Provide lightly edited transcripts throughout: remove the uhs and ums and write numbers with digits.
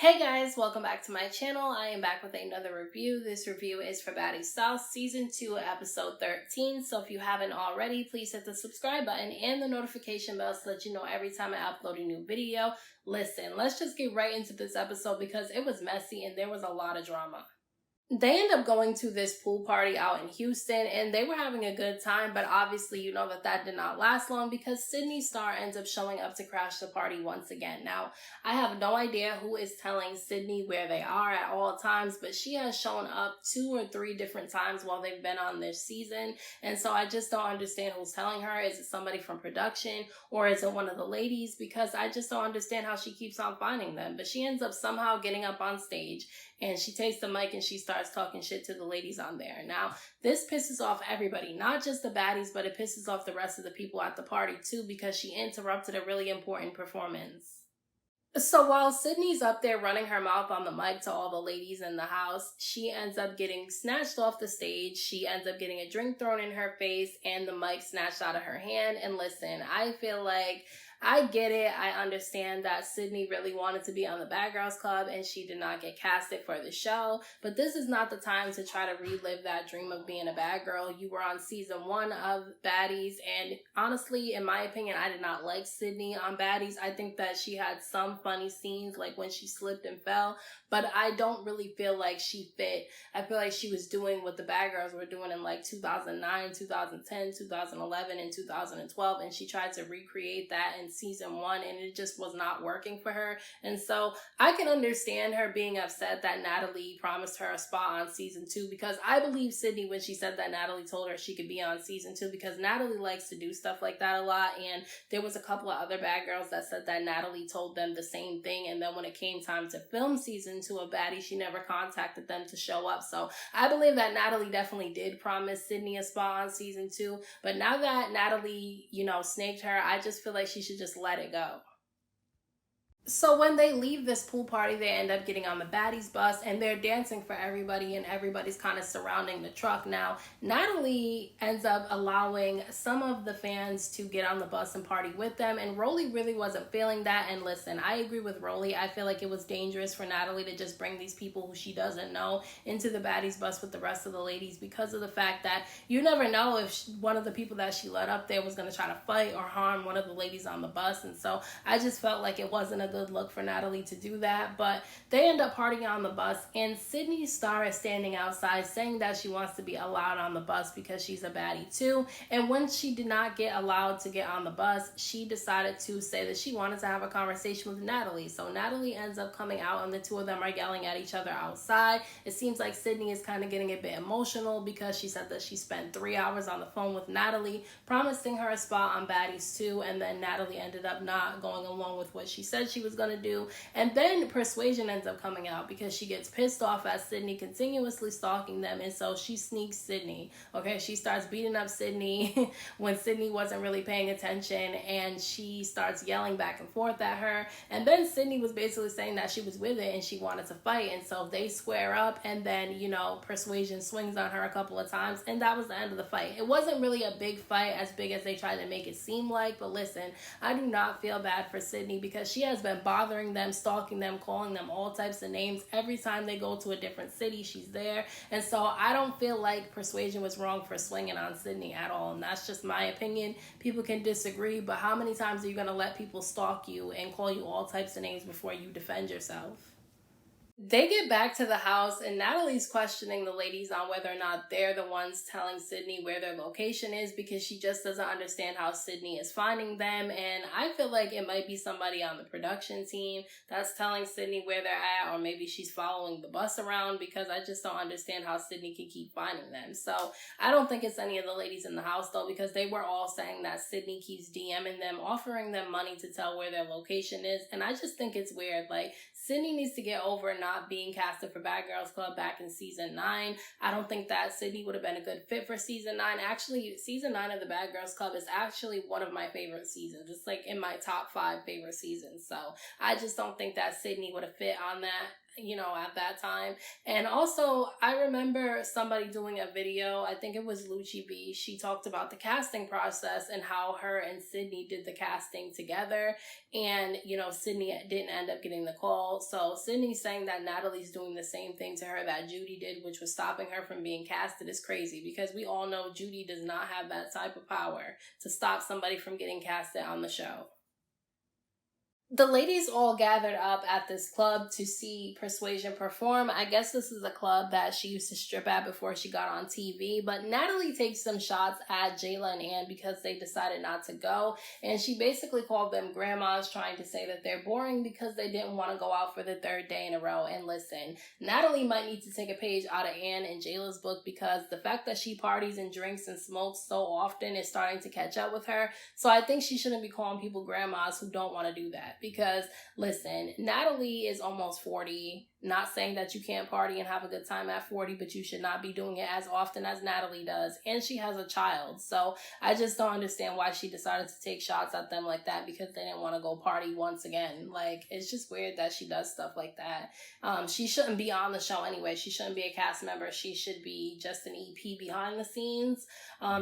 Hey guys, welcome back to my channel. I am back with another review. This review is for Baddies South Season 2, Episode 13. So if you haven't already, please hit the subscribe button and the notification bell to let you know every time I upload a new video. Listen, let's just get right into this episode because it was messy and there was a lot of drama. They end up going to this pool party out in Houston and they were having a good time, but obviously you know that did not last long because Sydney Star ends up showing up to crash the party once again. Now, I have no idea who is telling Sydney where they are at all times, but she has shown up 2 or 3 different times while they've been on this season, and so I just don't understand who's telling her. Is it somebody from production or is it one of the ladies? Because I just don't understand how she keeps on finding them, but she ends up somehow getting up on stage and she takes the mic and she starts talking shit to the ladies on there. Now, this pisses off everybody, not just the baddies, but it pisses off the rest of the people at the party too because she interrupted a really important performance. So while Sydney's up there running her mouth on the mic to all the ladies in the house, she ends up getting snatched off the stage. She ends up getting a drink thrown in her face and the mic snatched out of her hand. And listen, I feel like I get it. I understand that Sydney really wanted to be on the Bad Girls Club and she did not get casted for the show. But this is not the time to try to relive that dream of being a bad girl. You were on season 1 of Baddies, and honestly, in my opinion, I did not like Sydney on Baddies. I think that she had some funny scenes, like when she slipped and fell, but I don't really feel like she fit. I feel like she was doing what the bad girls were doing in like 2009, 2010, 2011, and 2012, and she tried to recreate that in season 1, and it just was not working for her. And so I can understand her being upset that Natalie promised her a spot on season 2, because I believe Sydney when she said that Natalie told her she could be on season 2, because Natalie likes to do stuff like that a lot, and there was a couple of other bad girls that said that Natalie told them the same thing, and then when it came time to film season 2 of Baddies, she never contacted them to show up. So I believe that Natalie definitely did promise Sydney a spot on season 2, but now that Natalie, snaked her, I just feel like she should just let it go. So when they leave this pool party, they end up getting on the Baddies bus and they're dancing for everybody and everybody's kind of surrounding the truck. Now, Natalie ends up allowing some of the fans to get on the bus and party with them, and Rolly really wasn't feeling that. And listen, I agree with Rolly. I feel like it was dangerous for Natalie to just bring these people who she doesn't know into the Baddies bus with the rest of the ladies, because of the fact that you never know if one of the people that she let up there was going to try to fight or harm one of the ladies on the bus. And so I just felt like it wasn't a good look for Natalie to do that. But they end up partying on the bus, and Sydney Star is standing outside saying that she wants to be allowed on the bus because she's a baddie too. And when she did not get allowed to get on the bus, she decided to say that she wanted to have a conversation with Natalie. So Natalie ends up coming out and the two of them are yelling at each other outside. It seems like Sydney is kind of getting a bit emotional because she said that she spent 3 hours on the phone with Natalie promising her a spot on Baddies 2, and then Natalie ended up not going along with what she said she was going to do. And then Persuasion ends up coming out because she gets pissed off at Sydney continuously stalking them, and so she sneaks Sydney. Okay, she starts beating up Sydney when Sydney wasn't really paying attention, and she starts yelling back and forth at her. And then Sydney was basically saying that she was with it and she wanted to fight, and so they square up, and then Persuasion swings on her a couple of times, and that was the end of the fight. It wasn't really a big fight, as big as they tried to make it seem like, but listen, I do not feel bad for Sydney because she has been bothering them, stalking them, calling them all types of names. Every time they go to a different city, she's there. And so I don't feel like Persuasion was wrong for swinging on Sydney at all. And that's just my opinion. People can disagree, but how many times are you going to let people stalk you and call you all types of names before you defend yourself? They get back to the house and Natalie's questioning the ladies on whether or not they're the ones telling Sydney where their location is, because she just doesn't understand how Sydney is finding them. And I feel like it might be somebody on the production team that's telling Sydney where they're at, or maybe she's following the bus around, because I just don't understand how Sydney can keep finding them. So I don't think it's any of the ladies in the house though, because they were all saying that Sydney keeps DMing them, offering them money to tell where their location is. And I just think it's weird. Like, Sydney needs to get over not being casted for Bad Girls Club back in season 9. I don't think that Sydney would have been a good fit for season 9. Actually, season 9 of the Bad Girls Club is actually one of my favorite seasons. It's like in my top 5 favorite seasons. So I just don't think that Sydney would have fit on that. at that time. And also, I remember somebody doing a video, I think it was Lucci B. She talked about the casting process and how her and Sidney did the casting together. And, Sidney didn't end up getting the call. So Sidney's saying that Natalie's doing the same thing to her that Judy did, which was stopping her from being casted, is crazy, because we all know Judy does not have that type of power to stop somebody from getting casted on the show. The ladies all gathered up at this club to see Persuasion perform. I guess this is a club that she used to strip at before she got on TV. But Natalie takes some shots at Jayla and Ann because they decided not to go. And she basically called them grandmas, trying to say that they're boring because they didn't want to go out for the third day in a row. And listen, Natalie might need to take a page out of Ann and Jayla's book, because the fact that she parties and drinks and smokes so often is starting to catch up with her. So I think she shouldn't be calling people grandmas who don't want to do that. Because listen, Natalie is almost 40. Not saying that you can't party and have a good time at 40, but you should not be doing it as often as Natalie does. And she has a child. So I just don't understand why she decided to take shots at them like that, because they didn't want to go party once again. Like, it's just weird that she does stuff like that. She shouldn't be on the show anyway. She shouldn't be a cast member. She should be just an EP behind the scenes,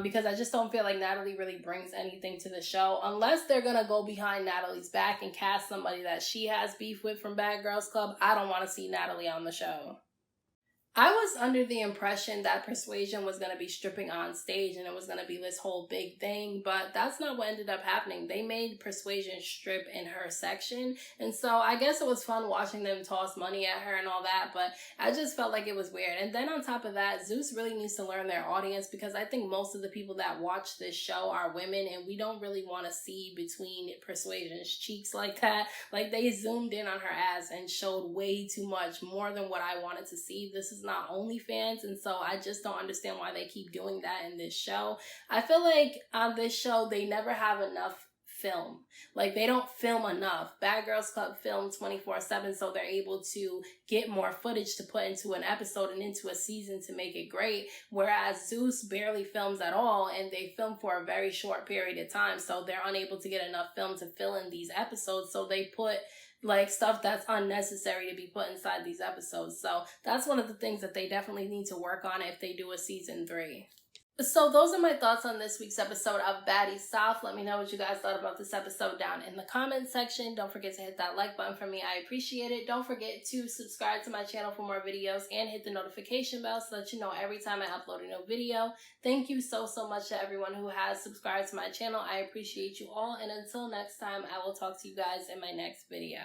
because I just don't feel like Natalie really brings anything to the show, unless they're going to go behind Natalie's back and cast somebody that she has beef with from Bad Girls Club. I don't want to see Natalie on the show. I was under the impression that Persuasion was going to be stripping on stage and it was going to be this whole big thing, but that's not what ended up happening. They made Persuasion strip in her section, and so I guess it was fun watching them toss money at her and all that, but I just felt like it was weird. And then on top of that, Zeus really needs to learn their audience, because I think most of the people that watch this show are women, and we don't really want to see between Persuasion's cheeks like that. Like, they zoomed in on her ass and showed way too much, more than what I wanted to see. This is not OnlyFans, and so I just don't understand why they keep doing that in this show. I feel like on this show they never have enough film. Like, they don't film enough. Bad Girls Club film 24/7, so they're able to get more footage to put into an episode and into a season to make it great, whereas Zeus barely films at all, and they film for a very short period of time, so they're unable to get enough film to fill in these episodes, so they put like stuff that's unnecessary to be put inside these episodes. So that's one of the things that they definitely need to work on if they do a season 3. So those are my thoughts on this week's episode of Baddies South. Let me know what you guys thought about this episode down in the comment section. Don't forget to hit that like button for me. I appreciate it. Don't forget to subscribe to my channel for more videos and hit the notification bell so that you know every time I upload a new video. Thank you so much to everyone who has subscribed to my channel. I appreciate you all. And until next time, I will talk to you guys in my next video.